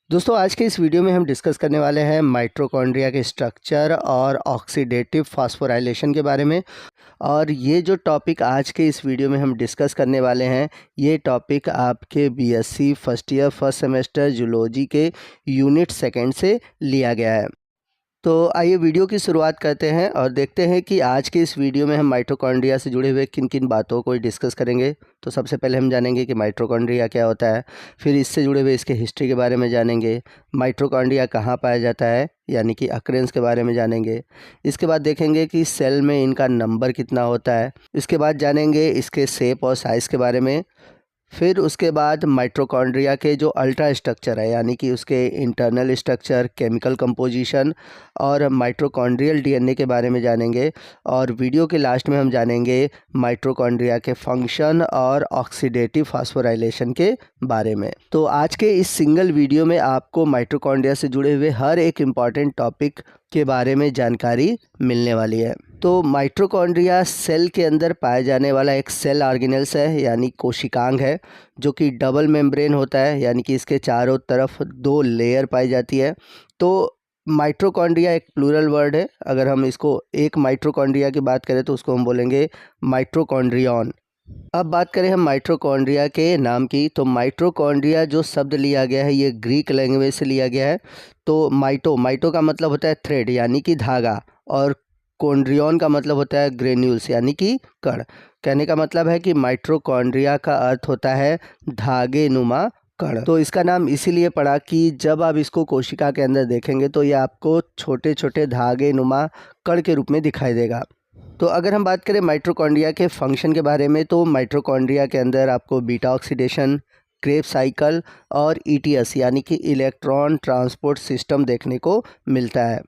दोस्तों आज के इस वीडियो में हम डिस्कस करने वाले हैं माइटोकॉन्ड्रिया के स्ट्रक्चर और ऑक्सीडेटिव फास्फोराइलेशन के बारे में। और ये जो टॉपिक आज के इस वीडियो में हम डिस्कस करने वाले हैं, ये टॉपिक आपके BSc first year first semester zoology के यूनिट सेकंड से लिया गया है। तो आइए वीडियो की शुरुआत करते हैं और देखते हैं कि आज के इस वीडियो में हम माइटोकॉन्ड्रिया से जुड़े हुए किन किन बातों को डिस्कस करेंगे। तो सबसे पहले हम जानेंगे कि माइटोकॉन्ड्रिया क्या होता है, फिर इससे जुड़े हुए इसके हिस्ट्री के बारे में जानेंगे, माइटोकॉन्ड्रिया कहाँ पाया जाता है यानी कि अक्रेंस के बारे में जानेंगे। इसके बाद देखेंगे कि सेल में इनका नंबर कितना होता है। इसके बाद जानेंगे इसके शेप और साइज़ के बारे में। फिर उसके बाद माइटोकॉन्ड्रिया के जो अल्ट्रा स्ट्रक्चर है यानी कि उसके इंटरनल स्ट्रक्चर, केमिकल कंपोजिशन और माइटोकॉन्ड्रियल डीएनए के बारे में जानेंगे। और वीडियो के लास्ट में हम जानेंगे माइटोकॉन्ड्रिया के फंक्शन और ऑक्सीडेटिव फास्फोराइलेशन के बारे में। तो आज के इस सिंगल वीडियो में आपको माइटोकॉन्ड्रिया से जुड़े हुए हर एक इम्पॉर्टेंट टॉपिक के बारे में जानकारी मिलने वाली है। तो माइटोकॉन्ड्रिया सेल के अंदर पाया जाने वाला एक सेल ऑर्गेनेल्स है यानी कोशिकांग है, जो कि डबल मेम्ब्रेन होता है यानी कि इसके चारों तरफ दो लेयर पाई जाती है। तो माइटोकॉन्ड्रिया एक प्लूरल वर्ड है। अगर हम इसको एक माइटोकॉन्ड्रिया की बात करें तो उसको हम बोलेंगे माइटोकॉन्ड्रियन। अब बात करें हम माइटोकॉन्ड्रिया के नाम की, तो माइटोकॉन्ड्रिया जो शब्द लिया गया है ये ग्रीक लैंग्वेज से लिया गया है। तो माइटो का मतलब होता है थ्रेड यानी कि धागा, और कॉन्ड्रियन का मतलब होता है ग्रेन्यूल्स यानी कि कण। कहने का मतलब है कि माइटोकॉन्ड्रिया का अर्थ होता है धागे नुमा कण। तो इसका नाम इसीलिए पड़ा कि जब आप इसको कोशिका के अंदर देखेंगे तो ये आपको छोटे छोटे धागे नुमा कण के रूप में दिखाई देगा। तो अगर हम बात करें माइटोकॉन्ड्रिया के फंक्शन के बारे में, तो माइटोकॉन्ड्रिया के अंदर आपको बीटा ऑक्सीडेशन, क्रेब्स साइकिल और ईटीएस यानी कि इलेक्ट्रॉन ट्रांसपोर्ट सिस्टम देखने को मिलता है।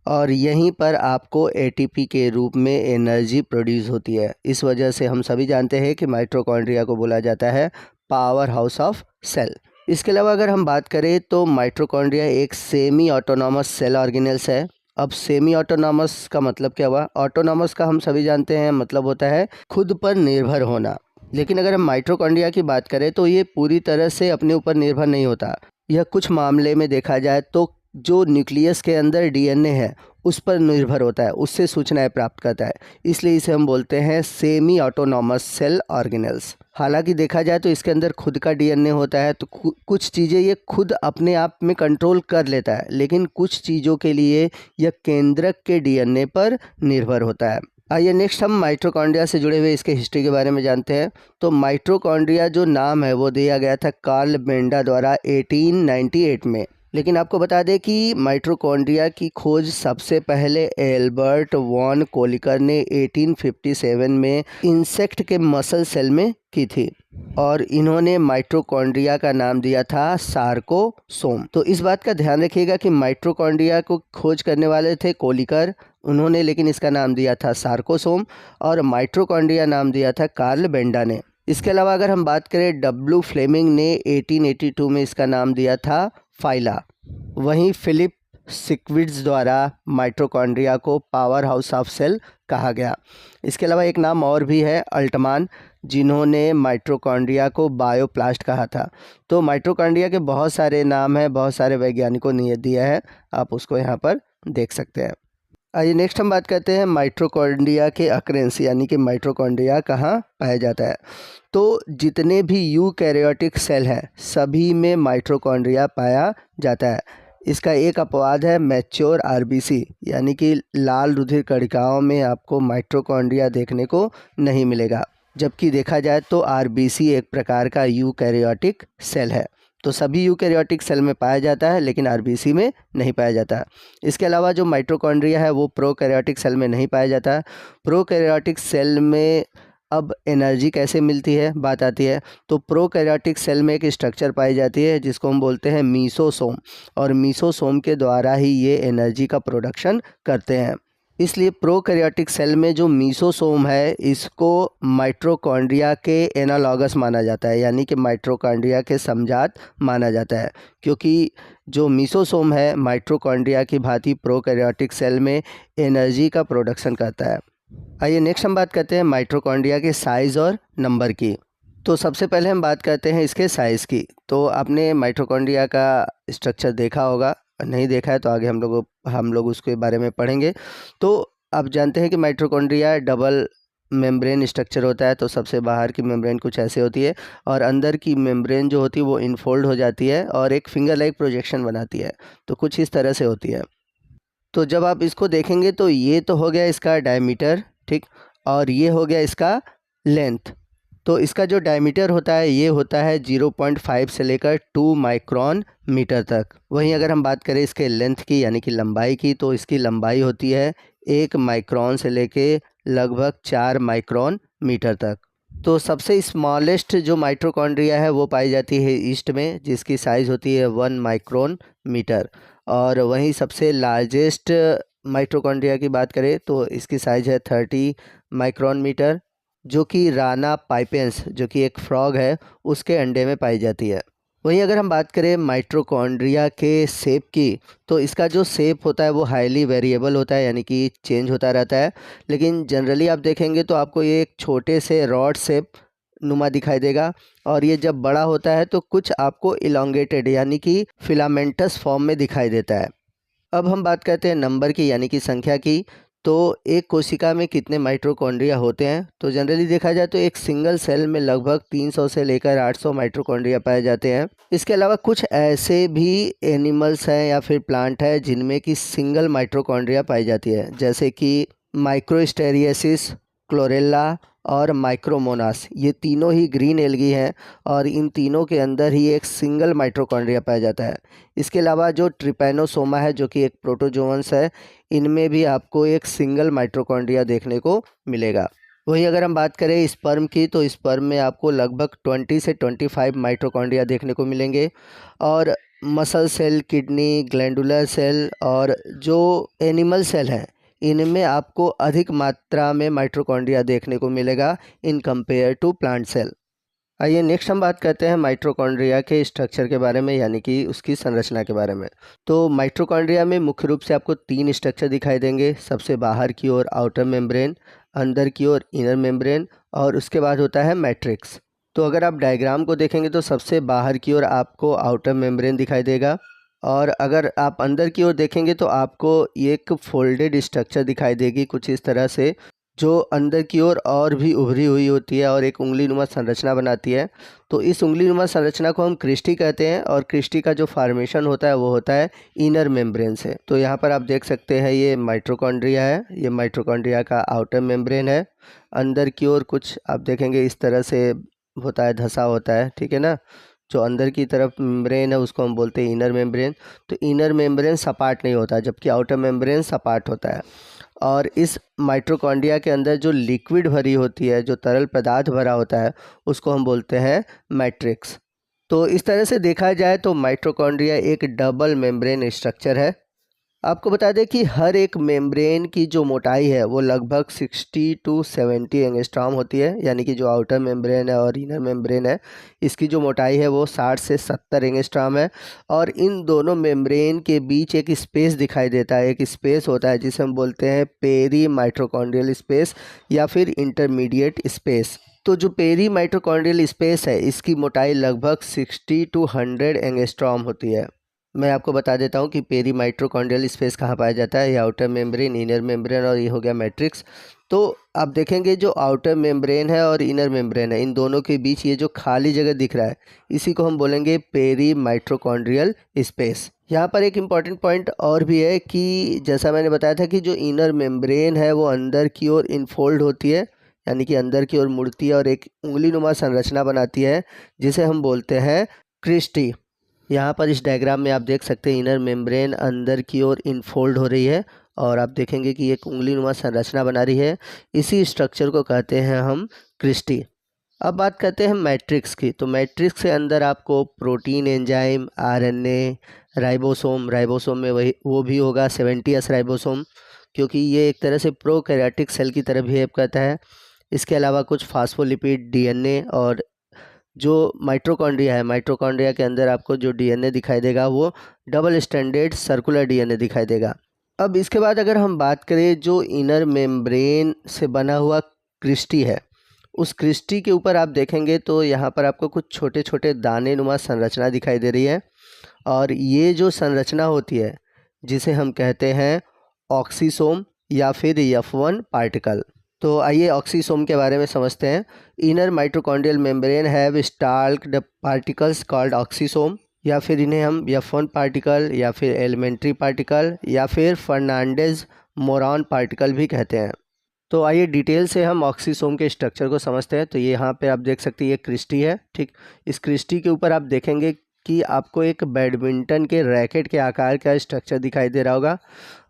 और यहीं पर आपको एटीपी के रूप में एनर्जी प्रोड्यूस होती है। इस वजह से हम सभी जानते हैं कि माइटोकॉन्ड्रिया को बोला जाता है पावर हाउस ऑफ सेल। इसके अलावा अगर हम बात करें तो माइटोकॉन्ड्रिया एक सेमी ऑटोनॉमस सेल ऑर्गेनेल्स है। अब सेमी ऑटोनॉमस का मतलब क्या हुआ? ऑटोनॉमस का हम सभी जानते हैं मतलब होता है खुद पर निर्भर होना। लेकिन अगर हम माइटोकॉन्ड्रिया की बात करें तो ये पूरी तरह से अपने ऊपर निर्भर नहीं होता। यह कुछ मामले में देखा जाए तो जो न्यूक्लियस के अंदर डीएनए है उस पर निर्भर होता है, उससे सूचनाएं प्राप्त करता है। इसलिए इसे हम बोलते हैं सेमी ऑटोनॉमस सेल ऑर्गेनेल्स। हालांकि देखा जाए तो इसके अंदर खुद का डीएनए होता है, तो कुछ चीज़ें ये खुद अपने आप में कंट्रोल कर लेता है, लेकिन कुछ चीज़ों के लिए यह केंद्रक के डीएनए पर निर्भर होता है। आइए नेक्स्ट हम माइटोकॉन्ड्रिया से जुड़े हुए इसके हिस्ट्री के बारे में जानते हैं। तो माइटोकॉन्ड्रिया जो नाम है वो दिया गया था कार्ल बेंडा द्वारा 1898 में। लेकिन आपको बता दें कि माइटोकॉन्ड्रिया की खोज सबसे पहले एल्बर्ट वॉन कोलिकर ने 1857 में इंसेक्ट के मसल सेल में की थी, और इन्होंने माइटोकॉन्ड्रिया का नाम दिया था सार्कोसोम। तो इस बात का ध्यान रखिएगा कि माइटोकॉन्ड्रिया को खोज करने वाले थे कोलिकर, उन्होंने लेकिन इसका नाम दिया था सार्कोसोम, और माइटोकॉन्ड्रिया नाम दिया था कार्ल बेंडा ने। इसके अलावा अगर हम बात करें डब्ल्यू फ्लेमिंग ने 1882 में इसका नाम दिया था फाइला। वहीं फिलिप सिक्विड्स द्वारा माइटोकॉन्ड्रिया को पावर हाउस ऑफ सेल कहा गया। इसके अलावा एक नाम और भी है अल्टमान, जिन्होंने माइटोकॉन्ड्रिया को बायोप्लास्ट कहा था। तो माइटोकॉन्ड्रिया के बहुत सारे नाम हैं, बहुत सारे वैज्ञानिकों ने दिया है, आप उसको यहाँ पर देख सकते हैं। आइए नेक्स्ट हम बात करते हैं माइटोकॉन्ड्रिया के अक्रेंस यानी कि माइटोकॉन्ड्रिया कहाँ पाया जाता है। तो जितने भी यूकैरियोटिक सेल हैं सभी में माइटोकॉन्ड्रिया पाया जाता है। इसका एक अपवाद है मैच्योर आरबीसी यानी कि लाल रुधिर कणिकाओं में आपको माइटोकॉन्ड्रिया देखने को नहीं मिलेगा, जबकि देखा जाए तो आरबीसी एक प्रकार का यूकैरियोटिक सेल है। तो सभी यूकैरियोटिक सेल में पाया जाता है लेकिन आरबीसी में नहीं पाया जाता। इसके अलावा जो माइटोकॉन्ड्रिया है वो प्रोकैरियोटिक सेल में नहीं पाया जाता। प्रोकैरियोटिक सेल में अब एनर्जी कैसे मिलती है बात आती है। तो प्रोकैरियोटिक सेल में एक स्ट्रक्चर पाई जाती है जिसको हम बोलते हैं मीसोसोम, और मीसोसोम के द्वारा ही ये एनर्जी का प्रोडक्शन करते हैं। इसलिए प्रोकैरियोटिक सेल में जो मीसोसोम है इसको माइटोकॉन्ड्रिया के एनालॉगस माना जाता है यानी कि माइटोकॉन्ड्रिया के समजात माना जाता है, क्योंकि जो मीसोसोम है माइटोकॉन्ड्रिया की भांति प्रोकैरियोटिक सेल में एनर्जी का प्रोडक्शन करता है। आइए नेक्स्ट हम बात करते हैं माइटोकॉन्ड्रिया के साइज़ और नंबर की। तो सबसे पहले हम बात करते हैं इसके साइज़ की। तो आपने माइटोकॉन्ड्रिया का स्ट्रक्चर देखा होगा, नहीं देखा है तो आगे हम लोग उसके बारे में पढ़ेंगे। तो आप जानते हैं कि माइटोकॉन्ड्रिया डबल मेम्ब्रेन स्ट्रक्चर होता है। तो सबसे बाहर की मेम्ब्रेन कुछ ऐसे होती है और अंदर की मेम्ब्रेन जो होती है वो इनफोल्ड हो जाती है और एक फिंगर लाइक प्रोजेक्शन बनाती है। तो कुछ इस तरह से होती है। तो जब आप इसको देखेंगे तो ये तो हो गया इसका डायमीटर, ठीक, और ये हो गया इसका लेंथ। तो इसका जो डायमीटर होता है ये होता है 0.5 से लेकर 2 माइक्रोन मीटर तक। वहीं अगर हम बात करें इसके लेंथ की यानी कि लंबाई की, तो इसकी लंबाई होती है 1 माइक्रोन से लेके लगभग 4 माइक्रोन मीटर तक। तो सबसे स्मॉलेस्ट जो माइटोकॉन्ड्रिया है वो पाई जाती है ईस्ट में, जिसकी साइज़ होती है 1 माइक्रोन मीटर। और वहीं सबसे लार्जेस्ट माइटोकॉन्ड्रिया की बात करें तो इसकी साइज़ है 30 माइक्रोन मीटर, जो कि राना पाइपेंस जो कि एक फ्रॉग है उसके अंडे में पाई जाती है। वहीं अगर हम बात करें माइटोकॉन्ड्रिया के शेप की, तो इसका जो शेप होता है वो हाईली वेरिएबल होता है, यानी कि चेंज होता रहता है। लेकिन जनरली आप देखेंगे तो आपको ये एक छोटे से रॉड शेप नुमा दिखाई देगा, और ये जब बड़ा होता है तो कुछ आपको इलोंगेटेड यानी कि फिलामेंटस फॉर्म में दिखाई देता है। अब हम बात करते हैं नंबर की यानी कि संख्या की। तो एक कोशिका में कितने माइटोकॉन्ड्रिया होते हैं? तो जनरली देखा जाए तो एक सिंगल सेल में लगभग 300 से लेकर 800 माइटोकॉन्ड्रिया पाए जाते हैं। इसके अलावा कुछ ऐसे भी एनिमल्स हैं या फिर प्लांट है जिनमें कि सिंगल माइटोकॉन्ड्रिया पाई जाती है, जैसे कि माइक्रोस्टेरियसिस, क्लोरेला और माइक्रोमोनास। ये तीनों ही ग्रीन एल्गी हैं और इन तीनों के अंदर ही एक सिंगल माइटोकॉन्ड्रिया पाया जाता है। इसके अलावा जो ट्रिपैनोसोमा है जो कि एक प्रोटोजोअन्स है, इनमें भी आपको एक सिंगल माइटोकॉन्ड्रिया देखने को मिलेगा। वहीं अगर हम बात करें स्पर्म की, तो स्पर्म में आपको लगभग 20 से 25 माइटोकॉन्ड्रिया देखने को मिलेंगे। और muscle cell, kidney, glandular cell और जो एनिमल सेल हैं, इनमें आपको अधिक मात्रा में माइटोकॉन्ड्रिया देखने को मिलेगा in compare to plant cell. आइए नेक्स्ट हम बात करते हैं माइटोकॉन्ड्रिया के स्ट्रक्चर के बारे में, यानी कि उसकी संरचना के बारे में। तो माइटोकॉन्ड्रिया में मुख्य रूप से आपको 3 स्ट्रक्चर दिखाई देंगे। सबसे बाहर की ओर आउटर मेम्ब्रेन, अंदर की ओर इनर मेम्ब्रेन, और उसके बाद होता है मैट्रिक्स। तो अगर आप डायग्राम को देखेंगे तो सबसे बाहर की ओर आपको आउटर मेम्ब्रेन दिखाई देगा, और अगर आप अंदर की ओर देखेंगे तो आपको ये एक फोल्डेड स्ट्रक्चर दिखाई देगी कुछ इस तरह से, जो अंदर की ओर और भी उभरी हुई होती है और एक उंगलीनुमा संरचना बनाती है। तो इस उंगलीनुमा संरचना को हम क्रिस्टी कहते हैं, और क्रिस्टी का जो फॉर्मेशन होता है वो होता है इनर मेम्ब्रेन से। तो यहाँ पर आप देख सकते हैं ये माइटोकॉन्ड्रिया है, ये माइटोकॉन्ड्रिया का आउटर मेम्ब्रेन है। अंदर की ओर कुछ आप देखेंगे इस तरह से होता है, धसा होता है, ठीक है ना। जो अंदर की तरफ मेम्ब्रेन है उसको हम बोलते हैं इनर मेम्ब्रेन। तो इनर मेम्ब्रेन सपाट नहीं होता, जबकि आउटर मेम्ब्रेन सपाट होता है। और इस माइटोकॉन्ड्रिया के अंदर जो लिक्विड भरी होती है, जो तरल पदार्थ भरा होता है, उसको हम बोलते हैं मैट्रिक्स। तो इस तरह से देखा जाए तो माइटोकॉन्ड्रिया एक डबल मेम्ब्रेन स्ट्रक्चर है। आपको बता दें कि हर एक मेम्ब्रेन की जो मोटाई है वो लगभग 60 टू 70 एंगस्ट्रॉम होती है, यानी कि जो आउटर मेम्ब्रेन है और इनर मेम्ब्रेन है, इसकी जो मोटाई है वो 60 से 70 एंगस्ट्रॉम है। और इन दोनों मेम्ब्रेन के बीच एक स्पेस दिखाई देता है, एक स्पेस होता है जिसे हम बोलते हैं पेरी माइटोकॉन्ड्रियल स्पेस या फिर इंटरमीडिएट स्पेस। तो जो पेरी माइटोकॉन्ड्रियल स्पेस है इसकी मोटाई लगभग 60 टू 100 एंगस्ट्रॉम होती है। मैं आपको बता देता हूँ कि पेरी माइटोकॉन्ड्रियल स्पेस कहाँ पाया जाता है। ये आउटर मेम्ब्रेन, इनर मेम्ब्रेन और ये हो गया मैट्रिक्स। तो आप देखेंगे जो आउटर मेम्ब्रेन है और इनर मेम्ब्रेन है, इन दोनों के बीच ये जो खाली जगह दिख रहा है इसी को हम बोलेंगे पेरी माइटोकॉन्ड्रियल स्पेस। यहाँ पर एक इम्पॉर्टेंट पॉइंट और भी है कि जैसा मैंने बताया था कि जो इनर मेम्ब्रेन है वो अंदर की ओर इनफोल्ड होती है, यानी कि अंदर की ओर मुड़ती है और एक उंगलीनुमा संरचना बनाती है जिसे हम बोलते हैं क्रिस्टी। यहाँ पर इस डायग्राम में आप देख सकते हैं इनर मेम्ब्रेन अंदर की ओर इनफोल्ड हो रही है और आप देखेंगे कि एक उंगलीनुमा संरचना बना रही है। इसी स्ट्रक्चर को कहते हैं हम क्रिस्टी। अब बात करते हैं मैट्रिक्स की। तो मैट्रिक्स के अंदर आपको प्रोटीन, एंजाइम, आरएनए, राइबोसोम में वही वो भी होगा 70s राइबोसोम, क्योंकि ये एक तरह से प्रोकैरियोटिक सेल की तरह बिहेव करता है। इसके अलावा कुछ फास्फोलिपिड, डीएनए, और जो माइटोकॉन्ड्रिया है, माइटोकॉन्ड्रिया के अंदर आपको जो डीएनए दिखाई देगा वो डबल स्टैंडर्ड सर्कुलर डीएनए दिखाई देगा। अब इसके बाद अगर हम बात करें जो इनर मेम्ब्रेन से बना हुआ क्रिस्टी है, उस क्रिस्टी के ऊपर आप देखेंगे तो यहाँ पर आपको कुछ छोटे छोटे दाने नुमा संरचना दिखाई दे रही है, और ये जो संरचना होती है जिसे हम कहते हैं ऑक्सीसोम या फिर F1 पार्टिकल। तो आइए ऑक्सीसोम के बारे में समझते हैं। Inner mitochondrial membrane have stalked particles called oxysome, या फिर इन्हें हम F1 पार्टिकल या फिर एलिमेंट्री पार्टिकल या फिर फर्नांडेज मोरॉन पार्टिकल भी कहते हैं। तो आइए डिटेल से हम ऑक्सीसोम के स्ट्रक्चर को समझते हैं। तो ये यहाँ पे आप देख सकते हैं, ये क्रिस्टी है, ठीक। इस क्रिस्टी के ऊपर आप देखेंगे कि आपको एक बैडमिंटन के रैकेट के आकार का स्ट्रक्चर दिखाई दे रहा होगा,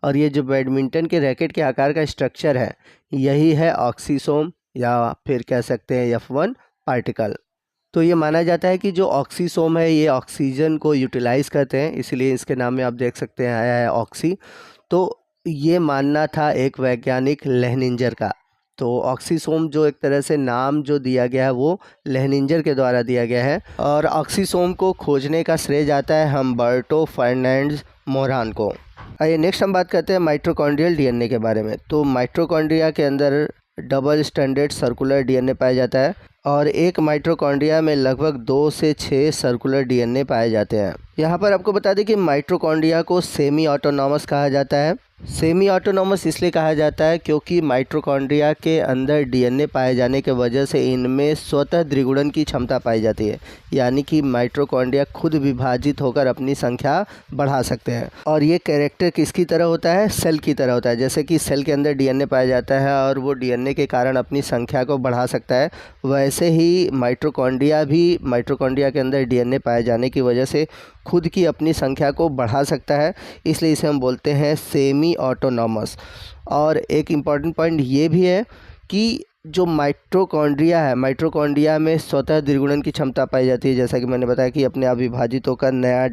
और ये जो बैडमिंटन के रैकेट के आकार का स्ट्रक्चर है यही है ऑक्सीसोम, या फिर कह सकते हैं F1 पार्टिकल। तो ये माना जाता है कि जो ऑक्सीसोम है ये ऑक्सीजन को यूटिलाइज़ करते हैं, इसलिए इसके नाम में आप देख सकते हैं आया है ऑक्सी। तो ये मानना था एक वैज्ञानिक लेहनिंजर का। तो ऑक्सीसोम जो एक तरह से नाम जो दिया गया है वो लेहनिंजर के द्वारा दिया गया है, और ऑक्सीसोम को खोजने का श्रेय जाता है हम्बर्टो फर्नांडेज मोरॉन को। आइए नेक्स्ट हम बात करते हैं माइटोकॉन्ड्रियल डीएनए के बारे में। तो माइटोकॉन्ड्रिया के अंदर डबल स्टैंडर्ड सर्कुलर डीएनए पाया जाता है, और एक माइटोकॉन्ड्रिया में लगभग 2 से 6 सर्कुलर डीएनए पाए जाते हैं। यहाँ पर आपको बता दें कि माइटोकॉन्ड्रिया को सेमी ऑटोनॉमस कहा जाता है। सेमी ऑटोनॉमस इसलिए कहा जाता है क्योंकि माइटोकॉन्ड्रिया के अंदर डीएनए पाए जाने के वजह से इनमें स्वतः द्विगुणन की क्षमता पाई जाती है, यानी कि माइटोकॉन्ड्रिया खुद विभाजित होकर अपनी संख्या बढ़ा सकते हैं। और ये कैरेक्टर किसकी तरह होता है? सेल की तरह होता है। जैसे कि सेल के अंदर डीएनए पाया जाता है और वो डीएनए के कारण अपनी संख्या को बढ़ा सकता है, वैसे ही माइटोकॉन्ड्रिया भी माइटोकॉन्ड्रिया के अंदर डीएनए पाए जाने की वजह से खुद की अपनी संख्या को बढ़ा सकता है, इसलिए इसे हम बोलते हैं सेमी ऑटोनॉमस। और एक इम्पॉर्टेंट पॉइंट ये भी है कि जो माइटोकॉन्ड्रिया है, माइटोकॉन्ड्रिया में स्वतः द्विगुणन की क्षमता पाई जाती है, जैसा कि मैंने बताया कि अपने आप विभाजित होकर नया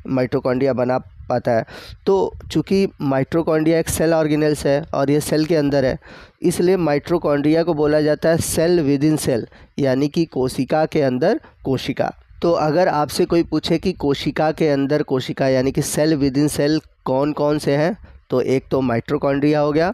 माइटोकॉन्ड्रिया बना पाता है। तो चूँकि माइटोकॉन्ड्रिया एक सेल ऑर्गेनेल्स है और ये सेल के अंदर है, इसलिए माइटोकॉन्ड्रिया को बोला जाता है सेल विद इन सेल, यानी कि कोशिका के अंदर कोशिका। तो अगर आपसे कोई पूछे कि कोशिका के अंदर कोशिका यानी कि सेल विद इन सेल कौन कौन से हैं, तो एक तो माइटोकॉन्ड्रिया हो गया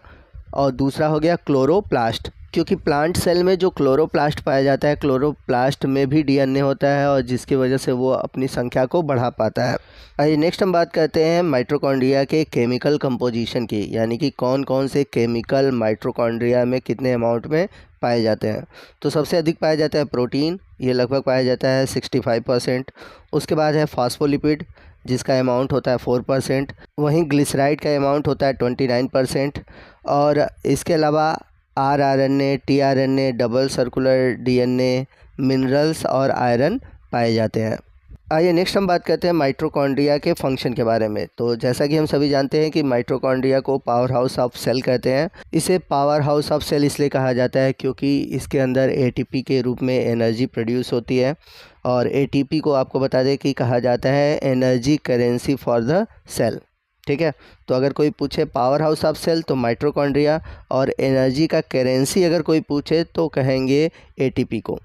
और दूसरा हो गया क्लोरोप्लास्ट, क्योंकि प्लांट सेल में जो क्लोरोप्लास्ट पाया जाता है, क्लोरोप्लास्ट में भी डीएनए होता है और जिसकी वजह से वो अपनी संख्या को बढ़ा पाता है। आइए नेक्स्ट हम बात करते हैं माइटोकॉन्ड्रिया के केमिकल कंपोजिशन की, यानी कि कौन कौन से केमिकल माइटोकॉन्ड्रिया में कितने अमाउंट में पाए जाते हैं। तो सबसे अधिक पाया जाता है प्रोटीन, ये लगभग पाया जाता है 65%। उसके बाद है फॉस्फोलिपिड जिसका अमाउंट होता है 4%। वहीं ग्लिसराइड का अमाउंट होता है 29%। और इसके अलावा rRNA, tRNA, double circular DNA, minerals और आयरन पाए जाते हैं। आइए नेक्स्ट हम बात करते हैं माइटोकॉन्ड्रिया के फंक्शन के बारे में। तो जैसा कि हम सभी जानते हैं कि माइटोकॉन्ड्रिया को पावर हाउस ऑफ सेल कहते हैं। इसे पावर हाउस ऑफ सेल इसलिए कहा जाता है क्योंकि इसके अंदर एटीपी के रूप में एनर्जी प्रोड्यूस होती है, और एटीपी को आपको बता दें कि कहा जाता है energy currency for the cell, ठीक है। तो अगर कोई पूछे पावर हाउस ऑफ सेल तो माइटोकॉन्ड्रिया, और एनर्जी का करेंसी अगर कोई पूछे तो कहेंगे एटीपी को।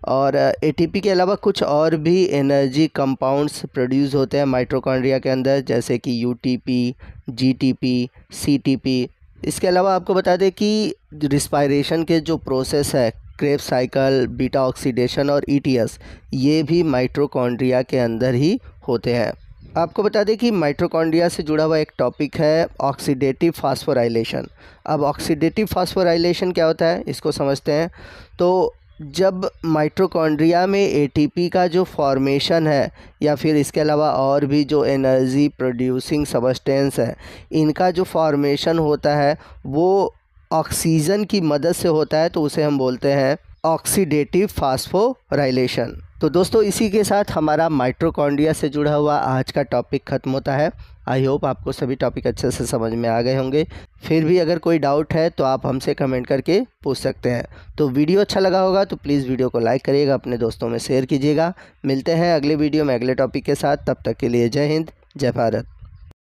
और एटीपी के अलावा कुछ और भी एनर्जी कंपाउंड्स प्रोड्यूस होते हैं माइटोकॉन्ड्रिया के अंदर, जैसे कि यूटीपी, जीटीपी, सीटीपी। इसके अलावा आपको बता दें कि रिस्पायरेशन के जो प्रोसेस है, क्रेब्स साइकिल, बीटा ऑक्सीडेशन और ईटीएस, ये भी माइटोकॉन्ड्रिया के अंदर ही होते हैं। आपको बता दें कि माइटोकॉन्ड्रिया से जुड़ा हुआ एक टॉपिक है ऑक्सीडेटिव फास्फोराइलेशन। अब ऑक्सीडेटिव फास्फोराइलेशन क्या होता है इसको समझते हैं। तो जब माइटोकॉन्ड्रिया में एटीपी का जो फॉर्मेशन है, या फिर इसके अलावा और भी जो एनर्जी प्रोड्यूसिंग सबस्टेंस है, इनका जो फॉर्मेशन होता है वो ऑक्सीजन की मदद से होता है, तो उसे हम बोलते हैं ऑक्सीडेटिव फास्फोराइलेशन। तो दोस्तों इसी के साथ हमारा माइटोकॉन्ड्रिया से जुड़ा हुआ आज का टॉपिक ख़त्म होता है। आई होप आपको सभी टॉपिक अच्छे से समझ में आ गए होंगे। फिर भी अगर कोई डाउट है तो आप हमसे कमेंट करके पूछ सकते हैं। तो वीडियो अच्छा लगा होगा तो प्लीज़ वीडियो को लाइक करिएगा, अपने दोस्तों में शेयर कीजिएगा। मिलते हैं अगले वीडियो में अगले टॉपिक के साथ, तब तक के लिए जय हिंद, जय भारत।